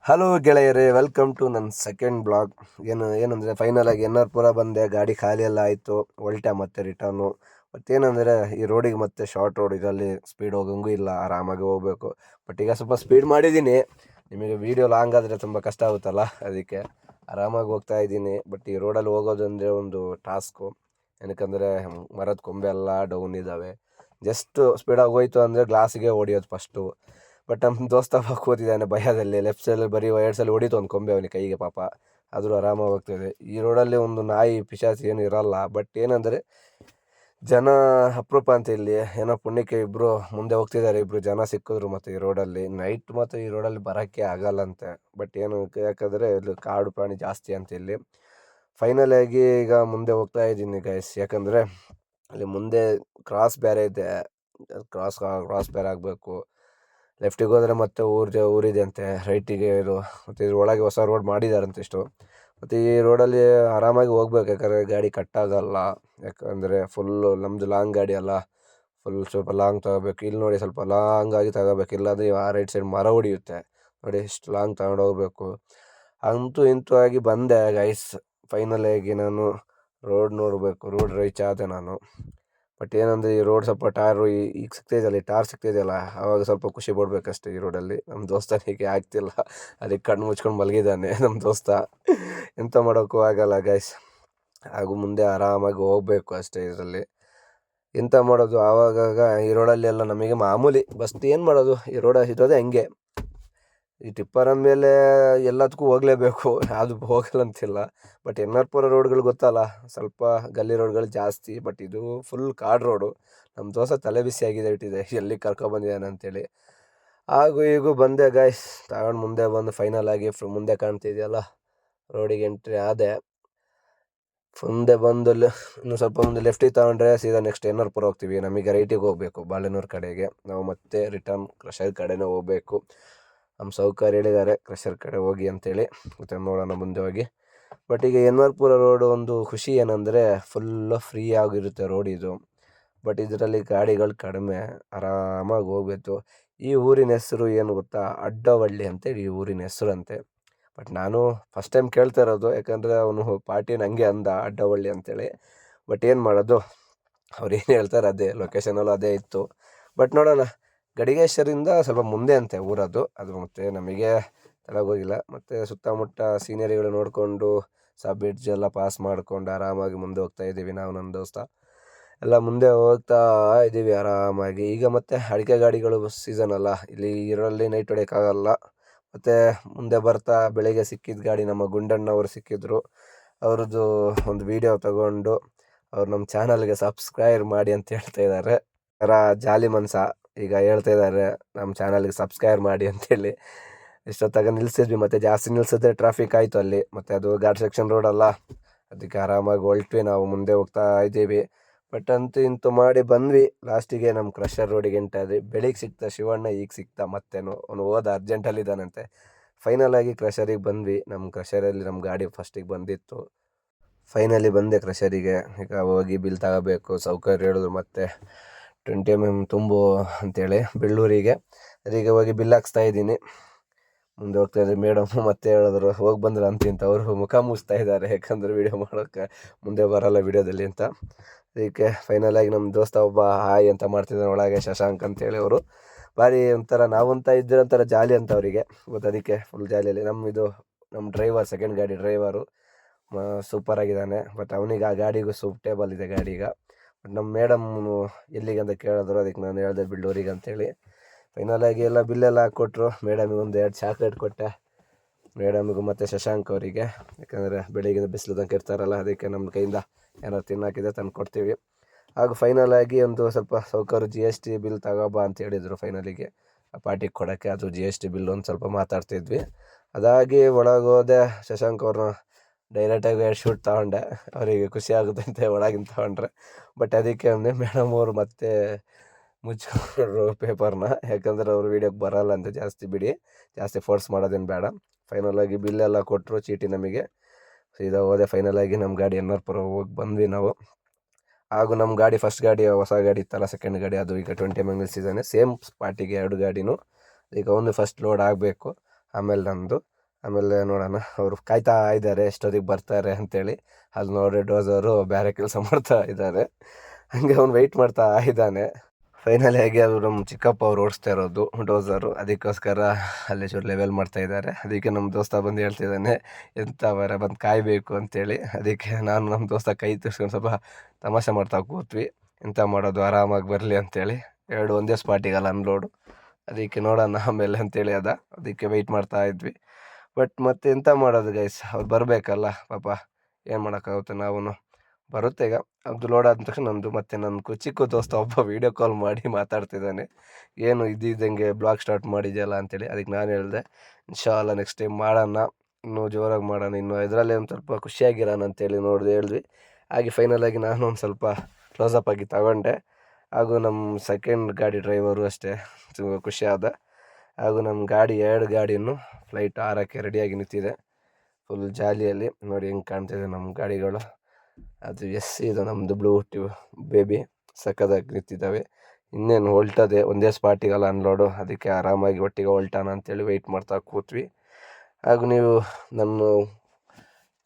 Hello ಗೆಳೆಯರೇ, welcome to ನನ್ನ second blog. ಏನಂದರೆ ಫೈನಲ್ ಆಗಿ ಎನ್ ಆರ್ ಪುರ ಬಂದೆ. ಗಾಡಿ ಖಾಲಿ ಎಲ್ಲ ಆಯಿತು, ಹೊಲ್ಟೆ ಮತ್ತೆ ರಿಟರ್ನು. ಮತ್ತೇನಂದರೆ ಈ ರೋಡಿಗೆ ಮತ್ತೆ ಶಾರ್ಟ್ ರೋಡ್, ಇದರಲ್ಲಿ ಸ್ಪೀಡ್ ಹೋಗಂಗೂ ಇಲ್ಲ, ಆರಾಮಾಗಿ ಹೋಗಬೇಕು. ಬಟ್ ಈಗ ಸ್ವಲ್ಪ ಸ್ಪೀಡ್ ಮಾಡಿದ್ದೀನಿ. ನಿಮಗೆ ವೀಡಿಯೋ ಲಾಂಗ್ ಆದರೆ ತುಂಬ ಕಷ್ಟ ಆಗುತ್ತಲ್ಲ, ಅದಕ್ಕೆ ಆರಾಮಾಗಿ ಹೋಗ್ತಾ ಇದ್ದೀನಿ. ಬಟ್ ಈ ರೋಡಲ್ಲಿ ಹೋಗೋದಂದರೆ ಒಂದು ಟಾಸ್ಕು. ಏನಕ್ಕಂದರೆ ಮರದ ಕೊಂಬೆ ಎಲ್ಲ ಡೌನ್ ಇದ್ದಾವೆ. ಜಸ್ಟ್ ಸ್ಪೀಡಾಗಿ ಹೋಯ್ತು ಅಂದರೆ ಗ್ಲಾಸಿಗೆ ಹೊಡಿಯೋದು ಫಸ್ಟು. ಬಟ್ ನಮ್ಮ ದೋಸ್ತ ಕೂತಿದ್ದಾನೆ ಭಯದಲ್ಲಿ. ಲೆಫ್ಟ್ ಸೈಡಲ್ಲಿ ಬರೀ ಎರಡು ಸಲ ಹೊಡಿತು ಒಂದು ಕೊಂಬೆ ಅವನಿಗೆ ಕೈಗೆ, ಪಾಪ. ಆದರೂ ಆರಾಮಾಗಿ ಹೋಗ್ತಾಯಿದೆ. ಈ ರೋಡಲ್ಲಿ ಒಂದು ನಾಯಿ ಪಿಶಾಚಿ ಏನು ಇರಲ್ಲ. ಬಟ್ ಏನಂದರೆ ಜನ ಅಪರೂಪ ಅಂತ. ಇಲ್ಲಿ ಏನೋ ಪುಣ್ಯಕ್ಕೆ ಇಬ್ಬರು ಮುಂದೆ ಹೋಗ್ತಿದ್ದಾರೆ, ಇಬ್ಬರು ಜನ ಸಿಕ್ಕಿದ್ರು. ಮತ್ತು ಈ ರೋಡಲ್ಲಿ ನೈಟ್ ಮತ್ತು ಈ ರೋಡಲ್ಲಿ ಬರೋಕ್ಕೆ ಆಗಲ್ಲಂತೆ. ಬಟ್ ಏನು ಯಾಕಂದರೆ ಇಲ್ಲಿ ಕಾಡು ಪ್ರಾಣಿ ಜಾಸ್ತಿ ಅಂತ ಇಲ್ಲಿ. ಫೈನಲ್ ಆಗಿ ಈಗ ಮುಂದೆ ಹೋಗ್ತಾ ಇದ್ದೀನಿ ಗೈಸ್. ಯಾಕಂದರೆ ಅಲ್ಲಿ ಮುಂದೆ ಕ್ರಾಸ್ ಬೇರೆ ಇದೆ, ಕ್ರಾಸ್ ಬೇರೆ ಆಗಬೇಕು. ಲೆಫ್ಟಿಗೆ ಹೋದರೆ ಮತ್ತೆ ಊರಿದೆ ಅಂತೆ, ರೈಟಿಗೆ ಇದು. ಮತ್ತು ಇದ್ರ ಒಳಗೆ ಹೊಸ ರೋಡ್ ಮಾಡಿದಾರಂತೆ ಇಷ್ಟು. ಮತ್ತು ಈ ರೋಡಲ್ಲಿ ಆರಾಮಾಗಿ ಹೋಗ್ಬೇಕು, ಯಾಕಂದರೆ ಗಾಡಿ ಕಟ್ಟಾಗಲ್ಲ. ಯಾಕಂದರೆ ಫುಲ್ಲು ನಮ್ಮದು ಲಾಂಗ್ ಗಾಡಿ ಅಲ್ಲ, ಸ್ವಲ್ಪ ಲಾಂಗ್ ತಗೋಬೇಕು. ಇಲ್ಲಿ ನೋಡಿ ಸ್ವಲ್ಪ ಲಾಂಗಾಗಿ ತಗೋಬೇಕು, ಇಲ್ಲಾಂದರೆ ಆ ರೈಟ್ ಸೈಡ್ ಮರ ಹೊಡಿಯುತ್ತೆ. ನೋಡಿ ಇಷ್ಟು ಲಾಂಗ್ ತಗೊಂಡು ಹೋಗ್ಬೇಕು. ಅಂತೂ ಇಂತೂ ಆಗಿ ಬಂದೆ ಗೈಸ್. ಫೈನಲ್ ಆಗಿ ನಾನು ರೋಡ್ ನೋಡಬೇಕು, ರೋಡ್ ರೀಚ್ ಆದೆ ನಾನು. ಬಟ್ ಏನಂದರೆ ಈ ರೋಡ್ ಸ್ವಲ್ಪ ಟಾರು ಈಗ ಸಿಗ್ತಾಯಿದೆಯಲ್ಲ, ಈ ಟಾರ್ ಸಿಗ್ತಾಯಿದೆಯಲ್ಲ, ಆವಾಗ ಸ್ವಲ್ಪ ಖುಷಿ ಪಡಬೇಕಷ್ಟೇ. ಈ ರೋಡಲ್ಲಿ ನಮ್ಮ ದೋಸ್ತನಿಗೆ ಆಗ್ತಿಲ್ಲ, ಅದಕ್ಕೆ ಕಣ್ಣು ಮುಚ್ಕೊಂಡು ಮಲಗಿದ್ದಾನೆ ನಮ್ಮ ದೋಸ್ತ. ಎಂತ ಮಾಡೋಕ್ಕೂ ಆಗಲ್ಲ ಗೈಸ್. ಹಾಗೂ ಮುಂದೆ ಆರಾಮಾಗಿ ಹೋಗಬೇಕು ಅಷ್ಟೇ. ಇದರಲ್ಲಿ ಎಂತ ಮಾಡೋದು, ಆವಾಗಾಗ ಈ ರೋಡಲ್ಲಿ ಎಲ್ಲ ನಮಗೆ ಮಾಮೂಲಿ. ಬಸ್ ಏನು ಮಾಡೋದು, ಈ ರೋಡ ಇರೋದೇ ಹಂಗೆ. ಈ ಟಿಪ್ಪರ್ ಅಂದಮೇಲೆ ಎಲ್ಲದಕ್ಕೂ ಹೋಗಲೇಬೇಕು, ಅದು ಹೋಗಲ್ಲ ಅಂತಿಲ್ಲ. ಬಟ್ ಎನ್ ಆರ್ ಪುರ ರೋಡ್ಗಳು ಗೊತ್ತಲ್ಲ, ಸ್ವಲ್ಪ ಗಲ್ಲಿ ರೋಡ್ಗಳು ಜಾಸ್ತಿ. ಬಟ್ ಇದು ಫುಲ್ ಕಾಡು ರೋಡು. ನಮ್ಮ ದೋಸ್ತ ತಲೆ ಬಿಸಿ ಇಟ್ಟಿದೆ, ಎಲ್ಲಿ ಕರ್ಕೊಬಂದಿದ್ದಾನೆ ಅಂತೇಳಿ. ಹಾಗೂ ಈಗೂ ಬಂದೆ ಗಾಯ್ಸ್, ತಗೊಂಡು ಮುಂದೆ ಬಂದು ಫೈನಲ್ ಆಗಿ ಮುಂದೆ ಕಾಣ್ತಿದೆಯಲ್ಲ, ರೋಡಿಗೆ ಎಂಟ್ರಿ ಆದೆ. ಮುಂದೆ ಬಂದು ಇನ್ನು ಸ್ವಲ್ಪ ಮುಂದೆ ಲೆಫ್ಟಿಗೆ ತಗೊಂಡ್ರೆ ಸೀದಾ ನೆಕ್ಸ್ಟ್ ಎನ್ ಆರ್ ಪುರ ಹೋಗ್ತೀವಿ. ನಮಗೆ ರೈಟಿಗೆ ಹೋಗಬೇಕು ಬಾಳೆನೂರು ಕಡೆಗೆ. ನಾವು ಮತ್ತೆ ರಿಟರ್ನ್ ಕ್ರಷರ್ ಕಡೆನೇ ಹೋಗಬೇಕು. ನಮ್ಮ ಸೌಕರ್ಯ ಹೇಳಿದ್ದಾರೆ ಕ್ರಷರ್ ಕಡೆ ಹೋಗಿ ಅಂತೇಳಿ. ಮತ್ತು ನೋಡೋಣ ಮುಂದೆ ಹೋಗಿ. ಬಟ್ ಈಗ ಎನ್ ಆರ್ ಪುರ ರೋಡು ಒಂದು ಖುಷಿ ಏನಂದರೆ ಫುಲ್ಲು ಫ್ರೀ ಆಗಿರುತ್ತೆ ರೋಡ್ ಇದು. ಬಟ್ ಇದರಲ್ಲಿ ಗಾಡಿಗಳು ಕಡಿಮೆ, ಆರಾಮಾಗಿ ಹೋಗ್ಬೇಕು. ಈ ಊರಿನ ಹೆಸರು ಏನು ಗೊತ್ತಾ, ಅಡ್ಡವಳ್ಳಿ ಅಂತೇಳಿ ಈ ಊರಿನ ಹೆಸರಂತೆ. ಬಟ್ ನಾನು ಫಸ್ಟ್ ಟೈಮ್ ಕೇಳ್ತಾ ಇರೋದು, ಯಾಕಂದರೆ ಅವನು ಪಾರ್ಟಿ ನನಗೆ ಅಂದ ಅಡ್ಡವಳ್ಳಿ ಅಂತೇಳಿ. ಬಟ್ ಏನು ಮಾಡೋದು, ಅವ್ರು ಏನು ಹೇಳ್ತಾರೆ ಅದೇ, ಲೊಕೇಶನಲ್ಲೂ ಅದೇ ಇತ್ತು. ಬಟ್ ನೋಡೋಣ, ಗಡಿಗೇಶ್ವರಿಂದ ಸ್ವಲ್ಪ ಮುಂದೆ ಅಂತೆ ಊರದು. ಅದು ಮತ್ತು ನಮಗೆ ತಲೆಗೋಗಿಲ್ಲ. ಮತ್ತು ಸುತ್ತಮುತ್ತ ಸೀನರಿಗಳು ನೋಡಿಕೊಂಡು ಬ್ರಿಡ್ಜ್ ಎಲ್ಲ ಪಾಸ್ ಮಾಡ್ಕೊಂಡು ಆರಾಮಾಗಿ ಮುಂದೆ ಹೋಗ್ತಾ ಇದ್ದೀವಿ ನಾವು ನನ್ನ ದೋಸ್ತ ಎಲ್ಲ. ಮುಂದೆ ಹೋಗ್ತಾ ಇದ್ದೀವಿ ಆರಾಮಾಗಿ. ಈಗ ಮತ್ತೆ ಅಡಿಕೆ ಗಾಡಿಗಳು ಸೀಸನ್ ಅಲ್ಲ, ಇಲ್ಲಿ ಇದರಲ್ಲಿ ನೈಟ್ ಹೊಡೆಯೋಕ್ಕಾಗಲ್ಲ. ಮತ್ತು ಮುಂದೆ ಬರ್ತಾ ಬೆಳಿಗ್ಗೆ ಸಿಕ್ಕಿದ ಗಾಡಿ ನಮ್ಮ ಗುಂಡಣ್ಣವರು ಸಿಕ್ಕಿದ್ರು. ಅವ್ರದ್ದು ಒಂದು ವೀಡಿಯೋ ತಗೊಂಡು ಅವ್ರು ನಮ್ಮ ಚಾನಲ್ಗೆ ಸಬ್ಸ್ಕ್ರೈಬ್ ಮಾಡಿ ಅಂತ ಹೇಳ್ತಾ ಇದ್ದಾರೆ. ಜಾಲಿ ಮನ್ಸ ಈಗ ಹೇಳ್ತಾ ಇದ್ದಾರೆ ನಮ್ಮ ಚಾನಲ್ಗೆ ಸಬ್ಸ್ಕ್ರೈಬ್ ಮಾಡಿ ಅಂತೇಳಿ. ಇಷ್ಟೊತ್ತಾಗ ನಿಲ್ಲಿಸಿದ್ವಿ, ಮತ್ತು ಜಾಸ್ತಿ ನಿಲ್ಲಿಸಿದ್ರೆ ಟ್ರಾಫಿಕ್ ಆಯಿತು ಅಲ್ಲಿ. ಮತ್ತು ಅದು ಘಾಟ್ ಸೆಕ್ಷನ್ ರೋಡಲ್ಲ, ಅದಕ್ಕೆ ಆರಾಮಾಗಿ ಹೊಲ್ಟ್ವಿ ನಾವು. ಮುಂದೆ ಹೋಗ್ತಾ ಇದ್ದೀವಿ. ಬಟ್ ಅಂತೂ ಇಂತೂ ಮಾಡಿ ಬಂದ್ವಿ. ಲಾಸ್ಟಿಗೆ ನಮ್ಮ ಕ್ರಷರ್ ರೋಡಿಗೆ ಎಂಟಾದ್ವಿ. ಬೆಳಿಗ್ಗೆ ಸಿಕ್ತಾ ಶಿವಣ್ಣ, ಈಗ ಸಿಕ್ತಾ ಮತ್ತೇನು, ಅವನು ಹೋದ ಅರ್ಜೆಂಟಲ್ಲಿದ್ದಾನಂತೆ. ಫೈನಲ್ ಆಗಿ ಕ್ರಷರಿಗೆ ಬಂದ್ವಿ. ನಮ್ಮ ಕ್ರಷರಲ್ಲಿ ನಮ್ಮ ಗಾಡಿ ಫಸ್ಟಿಗೆ ಬಂದಿತ್ತು. ಫೈನಲಿ ಬಂದೆ ಕ್ರಷರಿಗೆ. ಈಗ ಹೋಗಿ ಬಿಲ್ ತಗೋಬೇಕು. ಸೌಕರ್ಯ ಹೇಳಿದ್ರು ಮತ್ತೆ 20 mm ತುಂಬು ಅಂತೇಳಿ ಬೆಳ್ಳೂರಿಗೆ. ಅದೀಗ ಹೋಗಿ ಬಿಲ್ ಹಾಕ್ಸ್ತಾ ಇದ್ದೀನಿ. ಮುಂದೆ ಹೋಗ್ತಾ ಇದ್ದೆ, ಮೇಡಮ್ ಮತ್ತೆ ಹೇಳಿದ್ರು ಹೋಗಿ ಬಂದ್ರೆ ಅಂತ ಅವರು ಮುಖ ಮುಗಿಸ್ತಾ ಇದ್ದಾರೆ, ಯಾಕಂದರೆ ವೀಡಿಯೋ ಮಾಡೋಕ್ಕೆ ಮುಂದೆ ಬರೋಲ್ಲ ವೀಡಿಯೋದಲ್ಲಿ ಅಂತ. ಅದಕ್ಕೆ ಫೈನಲ್ ಆಗಿ ನಮ್ಮ ದೋಸ್ತ ಒಬ್ಬ ಹಾಯ್ ಅಂತ ಮಾಡ್ತಿದ್ದಾನೆ ಒಳಗೆ, ಶಶಾಂಕ್ ಅಂತೇಳಿ. ಅವರು ಭಾರಿ ಒಂಥರ ನಾವಂತ ಇದ್ರೆ ಒಂಥರ ಜಾಲಿ ಅಂತ ಅವರಿಗೆ ಗೊತ್ತು. ಅದಕ್ಕೆ ಫುಲ್ ಜಾಲಿಯಲ್ಲಿ ನಮ್ಮ ಡ್ರೈವರ್, ಸೆಕೆಂಡ್ ಗಾಡಿ ಡ್ರೈವರು ಸೂಪರಾಗಿದ್ದಾನೆ. ಬಟ್ ಅವನಿಗೆ ಆ ಗಾಡಿಗೂ ಸೂಟೇಬಲ್ ಇದೆ ಗಾಡಿ ಈಗ. ಬಟ್ ನಮ್ಮ ಮೇಡಮ್ಮು ಎಲ್ಲಿಗೆ ಅಂತ ಕೇಳಿದ್ರು, ಅದಕ್ಕೆ ನಾನು ಹೇಳಿದೆ ಬಿಳ್ಳೂರಿಗೆ ಅಂತೇಳಿ. ಫೈನಲ್ ಆಗಿ ಎಲ್ಲ ಬಿಲ್ಲೆಲ್ಲ ಹಾಕ್ಕೊಟ್ರು. ಮೇಡಮಿಗೆ ಒಂದು 2 ಚಾಕ್ಲೇಟ್ ಕೊಟ್ಟೆ, ಮೇಡಮಿಗೂ ಮತ್ತು ಶಶಾಂಕ್ ಅವರಿಗೆ. ಯಾಕಂದರೆ ಬೆಳಿಗ್ಗೆ ಬಿಸಿಲು ತನಕ ಇರ್ತಾರಲ್ಲ, ಅದಕ್ಕೆ ನಮ್ಮ ಕೈಯಿಂದ ಏನಾದ್ರು ತಿನ್ನೋಕಿದೆ ತಂದು ಕೊಡ್ತೀವಿ. ಹಾಗೂ ಫೈನಲ್ ಆಗಿ ಒಂದು ಸ್ವಲ್ಪ ಸೌಕರ್ಯ GST ಬಿಲ್ ತಗೋಬಾ ಅಂತ ಹೇಳಿದರು ಫೈನಲಿಗೆ, ಆ ಪಾರ್ಟಿಗೆ ಕೊಡೋಕ್ಕೆ. ಅದು GST ಬಿಲ್ ಒಂದು ಸ್ವಲ್ಪ ಮಾತಾಡ್ತಿದ್ವಿ. ಅದಾಗಿ ಒಳಗೋದೆ. ಶಶಾಂಕ್ ಅವ್ರನ್ನ ಡೈರೆಕ್ಟಾಗಿ 2 ಶೂಟ್ ತೊಗೊಂಡೆ, ಅವರಿಗೆ ಖುಷಿ ಆಗುತ್ತೆ ಅಂತ ಒಳಗಿಂದ ತೊಗೊಂಡ್ರೆ. ಬಟ್ ಅದಕ್ಕೆ ಅಂದರೆ ಮೇಡಮ್ ಅವರು ಮತ್ತೆ ಮುಚ್ಕೊಂಡ್ರು ಪೇಪರ್ನ, ಯಾಕಂದರೆ ಅವರು ವೀಡಿಯೋಕ್ಕೆ ಬರೋಲ್ಲ ಅಂತ ಜಾಸ್ತಿ. ಬಿಡಿ, ಜಾಸ್ತಿ ಫೋರ್ಸ್ ಮಾಡೋದೇನು ಬೇಡ. ಫೈನಲ್ ಆಗಿ ಬಿಲ್ಲೆಲ್ಲ ಕೊಟ್ಟರು, ಚೀಟಿ ನಮಗೆ. ಸೀದಾ ಹೋದೆ. ಫೈನಲ್ ಆಗಿ ನಮ್ಮ ಗಾಡಿ ಎನ್ ಆರ್ ಪುರ ಹೋಗಿ ಬಂದ್ವಿ ನಾವು. ಹಾಗೂ ನಮ್ಮ ಗಾಡಿ ಫಸ್ಟ್ ಗಾಡಿ ಹೊಸ ಗಾಡಿ ಇತ್ತಲ್ಲ, ಸೆಕೆಂಡ್ ಗಾಡಿ, ಅದು ಈಗ 20 mm ನಿಲ್ಸಿದ್ದಾನೆ. ಸೇಮ್ ಸ್ಪಾಟಿಗೆ 2 ಗಾಡಿನೂ. ಈಗ ಒಂದು ಫಸ್ಟ್ ಲೋಡ್ ಆಗಬೇಕು, ಆಮೇಲೆ ನಮ್ಮದು. ಆಮೇಲೆ ನೋಡೋಣ, ಅವರು ಕಾಯ್ತಾ ಇದ್ದಾರೆ ಎಷ್ಟೊತ್ತಿಗೆ ಬರ್ತಾರೆ ಅಂತೇಳಿ. ಅಲ್ಲಿ ನೋಡಿ ಡೋಸರು ಬೇರೆ ಕೆಲಸ ಮಾಡ್ತಾ ಇದ್ದಾರೆ, ಹಂಗೆ ಅವ್ನು ವೆಯ್ಟ್ ಮಾಡ್ತಾ ಇದ್ದಾನೆ. ಫೈನಲಿ ಆಗಿ ಅದು ನಮ್ಮ ಚಿಕ್ಕಪ್ಪ ಅವ್ರು ಓಡಿಸ್ತಾ ಇರೋದು ಡೋಸರು, ಅದಕ್ಕೋಸ್ಕರ ಅಲ್ಲಿ ಚೂರು ಲೆವೆಲ್ ಮಾಡ್ತಾ ಇದ್ದಾರೆ. ಅದಕ್ಕೆ ನಮ್ಮ ದೋಸ್ತ ಬಂದು ಹೇಳ್ತಿದ್ದಾನೆ, ಎಂಥ ಬರ ಬಂದು ಕಾಯಬೇಕು ಅಂತೇಳಿ. ಅದಕ್ಕೆ ನಾನು ನಮ್ಮ ದೋಸ್ತ ಕೈ ತಿರ್ಸ್ಕೊಂಡು ಸ್ವಲ್ಪ ತಮಾಷೆ ಮಾಡ್ತಾ ಕೂತ್ವಿ, ಎಂಥ ಮಾಡೋದು ಆರಾಮಾಗಿ ಬರಲಿ ಅಂತೇಳಿ. ಎರಡು ಒಂದೇ ಸ್ಪಾಟಿಗಲ್ಲ ಅನ್ಲೋಡು, ಅದಕ್ಕೆ ನೋಡೋಣ ಆಮೇಲೆ ಅಂತೇಳಿ ಅದಕ್ಕೆ ವೆಯ್ಟ್ ಮಾಡ್ತಾ ಇದ್ವಿ. ಬಟ್ ಮತ್ತೆ ಎಂಥ ಮಾಡೋದು ಗೈಸ್, ಅವ್ರು ಬರಬೇಕಲ್ಲ ಪಾಪ, ಏನು ಮಾಡೋಕ್ಕಾಗುತ್ತೆ. ನಾವು ಬರುತ್ತೆ ಈಗ ಅದು ಲೋಡ್ ಆದ ತಕ್ಷಣ ಮತ್ತು ನನ್ನ ಚಿಕ್ಕ ದೋಸ್ತ ಒಬ್ಬ ವೀಡಿಯೋ ಕಾಲ್ ಮಾಡಿ ಮಾತಾಡ್ತಿದ್ದಾನೆ, ಏನು ಇದ್ದಂಗೆ ಬ್ಲಾಗ್ ಸ್ಟಾರ್ಟ್ ಮಾಡಿದೆಯಲ್ಲ ಅಂತೇಳಿ. ಅದಕ್ಕೆ ನಾನು ಹೇಳಿದೆ, ಇನ್ಶಾಲ್ಲ ನೆಕ್ಸ್ಟ್ ಟೈಮ್ ಮಾಡೋಣ, ಇನ್ನೂ ಜೋರಾಗಿ ಮಾಡೋಣ, ಇನ್ನೂ ಇದರಲ್ಲೇ ಒಂದು ಸ್ವಲ್ಪ ಖುಷಿಯಾಗಿರೋಣ ಅಂತೇಳಿ ಹೇಳಿದ್ವಿ. ಹಾಗೆ ಫೈನಲಾಗಿ ನಾನು ಒಂದು ಸ್ವಲ್ಪ ಕ್ಲೋಸಪ್ ಆಗಿ ತಗೊಂಡೆ. ಹಾಗೂ ನಮ್ಮ ಸೆಕೆಂಡ್ ಗಾಡಿ ಡ್ರೈವರು ಅಷ್ಟೇ ಖುಷಿ ಆದ. ಹಾಗೂ ನಮ್ಮ ಗಾಡಿ 2 ಗಾಡಿನೂ ಫ್ಲೈಟ್ ಹಾರೋಕ್ಕೆ ರೆಡಿಯಾಗಿ ನಿಂತಿದೆ, ಫುಲ್ ಜಾಲಿಯಲ್ಲಿ. ನೋಡಿ ಹೆಂಗೆ ಕಾಣ್ತಿದೆ ನಮ್ಮ ಗಾಡಿಗಳು. ಅದು ಇದು ನಮ್ಮದು ಬ್ಲೂ ಬೇಬಿ ಸಕ್ಕದಾಗಿ ನಿಂತಿದ್ದಾವೆ. ಇನ್ನೇನು ಹೊಲ್ಟದೆ, ಒಂದೇ ಸ್ಪಾಟಿಗಲ್ಲ ಅನ್ಲೋಡು, ಅದಕ್ಕೆ ಆರಾಮಾಗಿ ಒಟ್ಟಿಗೆ ಹೊಲ್ಟಾನ ಅಂತೇಳಿ ವೆಯ್ಟ್ ಮಾಡ್ತಾ ಕೂತ್ವಿ. ಹಾಗೂ ನೀವು ನಮ್ಮ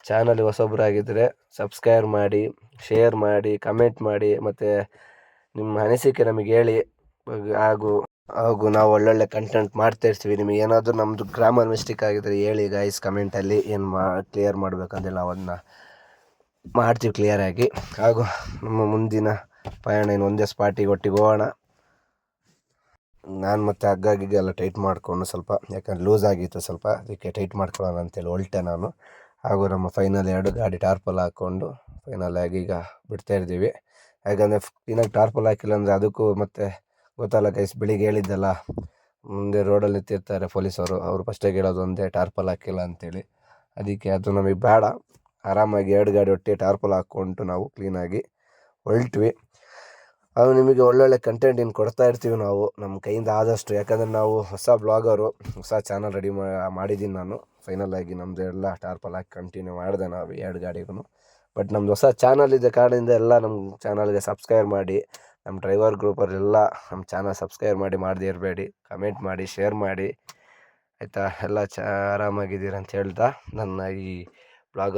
ಚಾನಲ್ ಹೊಸೊಬ್ಬರಾಗಿದ್ದರೆ ಸಬ್ಸ್ಕ್ರೈಬ್ ಮಾಡಿ, ಶೇರ್ ಮಾಡಿ, ಕಮೆಂಟ್ ಮಾಡಿ, ಮತ್ತು ನಿಮ್ಮ ಅನಿಸಿಕೆ ನಮಗೆ ಹೇಳಿ. ಹಾಗೂ ನಾವು ಒಳ್ಳೊಳ್ಳೆ ಕಂಟೆಂಟ್ ಮಾಡ್ತಾ ಇರ್ತೀವಿ. ನಿಮಗೆ ಏನಾದರೂ ನಮ್ಮದು ಗ್ರಾಮರ್ ಮಿಸ್ಟೇಕ್ ಆಗಿದ್ದರೆ ಹೇಳಿ ಗೈಸ್ ಕಮೆಂಟಲ್ಲಿ, ಏನು ಕ್ಲಿಯರ್ ಮಾಡಬೇಕಂದ್ರೆ ನಾವು ಅದನ್ನ ಮಾಡ್ತೀವಿ ಕ್ಲಿಯರಾಗಿ. ಹಾಗೂ ನಮ್ಮ ಮುಂದಿನ ಪಯಣ ಇನ್ನು ಒಂದೇ ಸ್ಪಾಟಿಗೆ ಒಟ್ಟಿಗೆ ಹೋಗೋಣ. ನಾನು ಮತ್ತು ಹಗ್ಗ ಟೈಟ್ ಮಾಡಿಕೊಂಡು ಸ್ವಲ್ಪ, ಯಾಕಂದರೆ ಲೂಸ್ ಆಗಿತ್ತು ಸ್ವಲ್ಪ, ಅದಕ್ಕೆ ಟೈಟ್ ಮಾಡ್ಕೊಳ್ಳೋಣ ಅಂತೇಳಿ ಹೊಲ್ಟೆ ನಾನು. ಹಾಗೂ ನಮ್ಮ ಫೈನಲ್ 2 ಗಾಡಿ ಟಾರ್ಪಲ್ ಹಾಕ್ಕೊಂಡು ಫೈನಲ್ ಆಗಿ ಈಗ ಬಿಡ್ತಾ ಇದ್ದೀವಿ. ಯಾಕಂದರೆ ಕ್ಲೀನಾಗಿ ಟಾರ್ಪಲ್ ಹಾಕಿಲ್ಲ ಅಂದರೆ ಅದಕ್ಕೂ ಮತ್ತೆ ಗೊತ್ತಲ್ಲ ಗೈಸ್, ಬೆಳಿಗ್ಗೆ ಹೇಳಿದ್ದಲ್ಲ, ಮುಂದೆ ರೋಡಲ್ಲಿ ನಿಂತಿರ್ತಾರೆ ಪೊಲೀಸವರು, ಅವರು ಫಸ್ಟಾಗಿ ಹೇಳೋದು ಒಂದೇ, ಟಾರ್ಪಲ್ ಹಾಕಿಲ್ಲ ಅಂತೇಳಿ. ಅದಕ್ಕೆ ಅದು ನಮಗೆ ಬೇಡ, ಆರಾಮಾಗಿ 2 ಗಾಡಿ ಒಟ್ಟಿಗೆ ಟಾರ್ಪಲ್ ಹಾಕ್ಕೊಂಡು ನಾವು ಕ್ಲೀನಾಗಿ ಹೊಲ್ಟ್ವಿ. ಅದು ನಿಮಗೆ ಒಳ್ಳೊಳ್ಳೆ ಕಂಟೆಂಟ್ ಇನ್ನು ಕೊಡ್ತಾ ಇರ್ತೀವಿ ನಾವು ನಮ್ಮ ಕೈಯಿಂದ ಆದಷ್ಟು. ಯಾಕಂದರೆ ನಾವು ಹೊಸ ಬ್ಲಾಗರು, ಹೊಸ ಚಾನಲ್ ರೆಡಿ ಮಾಡಿದ್ದೀನಿ ನಾನು. ಫೈನಲ್ ಆಗಿ ನಮ್ಮದು ಎಲ್ಲ ಟಾರ್ಪಲ್ ಹಾಕಿ ಕಂಟಿನ್ಯೂ ಮಾಡಿದೆ ನಾವು 2 ಗಾಡಿಗೂ. ಬಟ್ ನಮ್ಮದು ಹೊಸ ಚಾನಲ್ ಇದೆ ಕಾರಣದಿಂದ ಎಲ್ಲ ನಮ್ಮ ಚಾನಲ್ಗೆ ಸಬ್ಸ್ಕ್ರೈಬ್ ಮಾಡಿ, ನಮ್ಮ ಡ್ರೈವರ್ ಗ್ರೂಪಲ್ಲೆಲ್ಲ ನಮ್ಮ ಚಾನಲ್ ಸಬ್ಸ್ಕ್ರೈಬ್ ಮಾಡದೇ ಇರಬೇಡಿ, ಕಮೆಂಟ್ ಮಾಡಿ, ಶೇರ್ ಮಾಡಿ, ಆಯಿತಾ. ಎಲ್ಲ ಆರಾಮಾಗಿದ್ದೀರ ಅಂತ ಹೇಳ್ತಾ ನನ್ನ ಈ ಬ್ಲಾಗನ್ನು